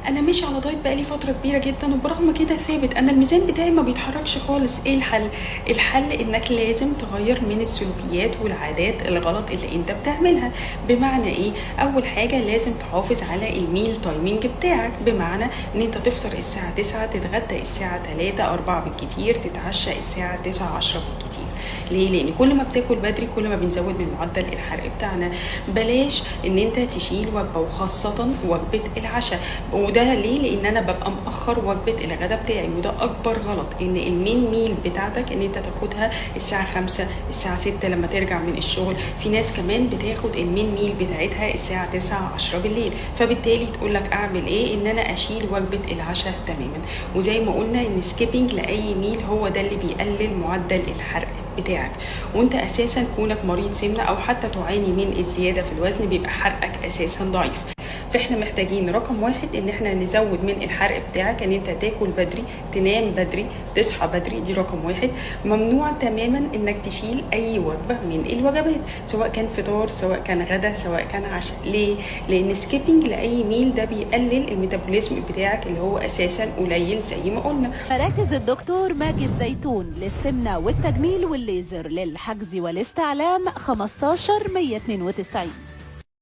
انا ماشي على دايت بقالي فتره كبيره جدا وبرغم كده ثابت، انا الميزان بتاعي ما بيتحركش خالص. ايه الحل؟ الحل انك لازم تغير من السلوكيات والعادات الغلط اللي انت بتعملها. بمعنى ايه؟ اول حاجه لازم تحافظ على الميل تايمينج بتاعك، بمعنى ان انت تفطر الساعه 9، تتغدى الساعه 3 4 بالكتير، تتعشى الساعه 9 10 بالكتير. ليه؟ لان كل ما بتاكل بدري كل ما بنزود من معدل الحرق بتاعنا. بلاش ان انت تشيل وجبه، وخاصه وجبه العشاء. وده ليه؟ لان انا ببقى مأخر وجبه الغداء بتاعي، وده اكبر غلط. ان المين ميل بتاعتك ان انت تاخدها الساعه 5 الساعه 6 لما ترجع من الشغل. في ناس كمان بتاخد المين ميل بتاعتها الساعه 9 10 بالليل، فبالتالي تقول لك اعمل ايه؟ ان انا اشيل وجبه العشاء تماما. وزي ما قلنا ان سكيبنج لاي ميل هو ده اللي بيقلل معدل الحرق بتاعك. وانت اساسا كونك مريض سمنه او حتى تعاني من الزياده في الوزن بيبقى حرقك اساسا ضعيف. فاحنا محتاجين رقم واحد ان احنا نزود من الحرق بتاعك، ان انت تاكل بدري، تنام بدري، تصحى بدري. دي رقم واحد. ممنوع تماما انك تشيل اي وجبه من الوجبات، سواء كان فطار سواء كان غدا سواء كان عشاء. ليه؟ لان سكيبنج لاي ميل ده بيقلل الميتابوليزم بتاعك اللي هو اساسا قليل زي ما قلنا. مراكز الدكتور ماجد زيتون للسمنة والتجميل والليزر، للحجز والاستعلام 15 192.